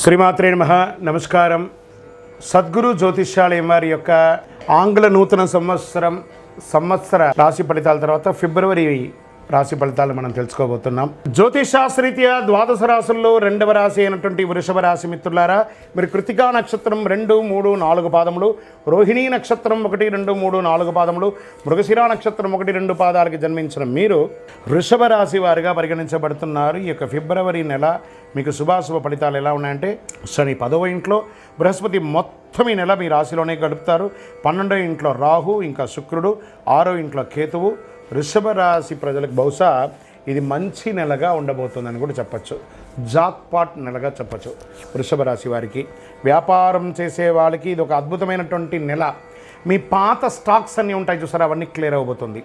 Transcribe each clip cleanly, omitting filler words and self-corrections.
శ్రీమాత్రే నమః. నమస్కారం. సద్గురు జ్యోతిష్యాలయం వారి యొక్క ఆంగ్ల నూతన సంవత్సర రాశి ఫలితాల తర్వాత ఫిబ్రవరి రాశి ఫలితాలు మనం తెలుసుకోబోతున్నాం. జ్యోతిషాస్త్రరీత్యా ద్వాదశ రాశుల్లో రెండవ రాశి అయినటువంటి వృషభ రాశి మిత్రులారా, మీరు కృతికా నక్షత్రం 2, 3, 4 పాదములు, రోహిణీ నక్షత్రం 1, 2, 3, 4 పాదములు, మృగశిర నక్షత్రం 1, 2 పాదాలకి జన్మించిన మీరు వృషభ రాశి వారిగా పరిగణించబడుతున్నారు. ఈ యొక్క ఫిబ్రవరి నెల మీకు శుభాశుభ ఫలితాలు ఎలా ఉన్నాయంటే, శని 10వ ఇంట్లో, బృహస్పతి మొత్తం ఈ నెల మీ రాశిలోనే గడుపుతారు. 12వ ఇంట్లో రాహు, ఇంకా శుక్రుడు, 6వ ఇంట్లో కేతువు. వృషభ రాశి ప్రజలకు బహుశా ఇది మంచి నెలగా ఉండబోతుందని కూడా చెప్పచ్చు. జాక్పాట్ నెలగా చెప్పచ్చు. వృషభ రాశి వారికి, వ్యాపారం చేసే వాళ్ళకి ఇది ఒక అద్భుతమైనటువంటి నెల. మీ పాత స్టాక్స్ అన్నీ ఉంటాయి చూసారా, అవన్నీ క్లియర్ అవబోతుంది.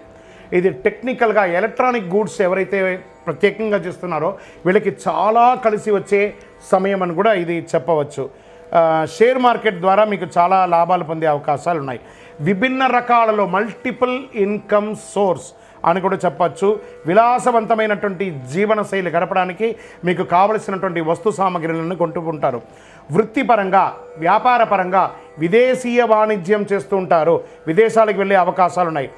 ఇది టెక్నికల్గా ఎలక్ట్రానిక్ గూడ్స్ ఎవరైతే ప్రత్యేకంగా చేస్తున్నారో వీళ్ళకి చాలా కలిసి వచ్చే సమయం అని కూడా ఇది చెప్పవచ్చు. షేర్ మార్కెట్ ద్వారా మీకు చాలా లాభాలు పొందే అవకాశాలు ఉన్నాయి. విభిన్న రకాలలో మల్టిపుల్ ఇన్కమ్ సోర్స్ అని కూడా చెప్పచ్చు. విలాసవంతమైనటువంటి జీవనశైలి గడపడానికి మీకు కావలసినటువంటి వస్తు సామగ్రిలను కొంటూ ఉంటారు. వృత్తిపరంగా, వ్యాపారపరంగా విదేశీయ వాణిజ్యం చేస్తూ ఉంటారు. విదేశాలకు వెళ్ళే అవకాశాలు ఉన్నాయి.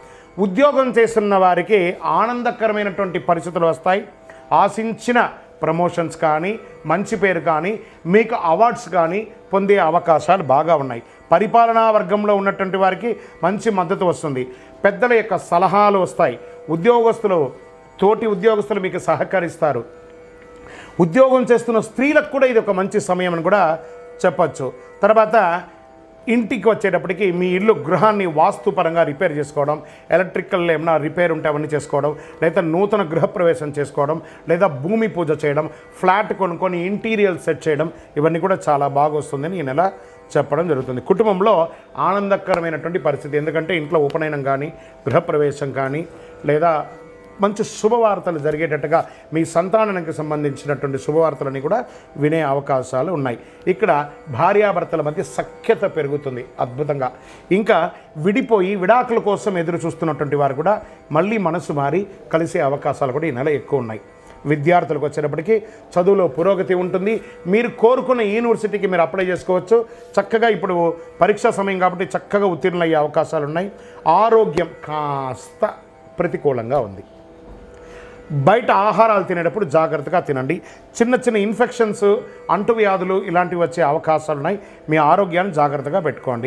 ఉద్యోగం చేస్తున్న వారికి ఆనందకరమైనటువంటి పరిస్థితులు వస్తాయి. ఆశించిన ప్రమోషన్స్ కానీ, మంచి పేరు కానీ, మీకు అవార్డ్స్ కానీ పొందే అవకాశాలు బాగా ఉన్నాయి. పరిపాలనా వర్గంలో ఉన్నటువంటి వారికి మంచి మద్దతు వస్తుంది. పెద్దల యొక్క సలహాలు వస్తాయి. తోటి ఉద్యోగస్తులు మీకు సహకరిస్తారు. ఉద్యోగం చేస్తున్న స్త్రీలకు కూడా ఇది ఒక మంచి సమయం అని కూడా చెప్పచ్చు. తర్వాత ఇంటికి వచ్చేటప్పటికి మీ ఇల్లు గృహాన్ని వాస్తుపరంగా రిపేర్ చేసుకోవడం, ఎలక్ట్రికల్ ఏమైనా రిపేర్ ఉంటే అవన్నీ చేసుకోవడం, లేదా నూతన గృహప్రవేశం చేసుకోవడం, లేదా భూమి పూజ చేయడం, ఫ్లాట్ కొనుక్కొని ఇంటీరియర్ సెట్ చేయడం, ఇవన్నీ కూడా చాలా బాగా వస్తుందని ఈ నెల చెప్పడం జరుగుతుంది. కుటుంబంలో ఆనందకరమైనటువంటి పరిస్థితి, ఎందుకంటే ఇంట్లో ఉపనయనం కానీ, గృహప్రవేశం కానీ, లేదా మంచి శుభవార్తలు జరిగేటట్టుగా మీ సంతానానికి సంబంధించినటువంటి శుభవార్తలని కూడా వినే అవకాశాలు ఉన్నాయి. ఇక్కడ భార్యాభర్తల మధ్య సఖ్యత పెరుగుతుంది అద్భుతంగా. ఇంకా విడిపోయి విడాకుల కోసం ఎదురు చూస్తున్నటువంటి వారు కూడా మళ్ళీ మనసు మారి కలిసే అవకాశాలు కూడా ఈ నెల ఎక్కువ ఉన్నాయి. విద్యార్థులకు వచ్చేటప్పటికి చదువులో పురోగతి ఉంటుంది. మీరు కోరుకున్న యూనివర్సిటీకి మీరు అప్లై చేసుకోవచ్చు. చక్కగా ఇప్పుడు పరీక్షా సమయం కాబట్టి చక్కగా ఉత్తీర్ణులయ్యే అవకాశాలు ఉన్నాయి. ఆరోగ్యం కాస్త ప్రతికూలంగా ఉంది. బయట ఆహారాలు తినేటప్పుడు జాగ్రత్తగా తినండి. చిన్న చిన్న ఇన్ఫెక్షన్స్, అంటువ్యాధులు ఇలాంటివి వచ్చే అవకాశాలు ఉన్నాయి. మీ ఆరోగ్యాన్ని జాగ్రత్తగా పెట్టుకోండి.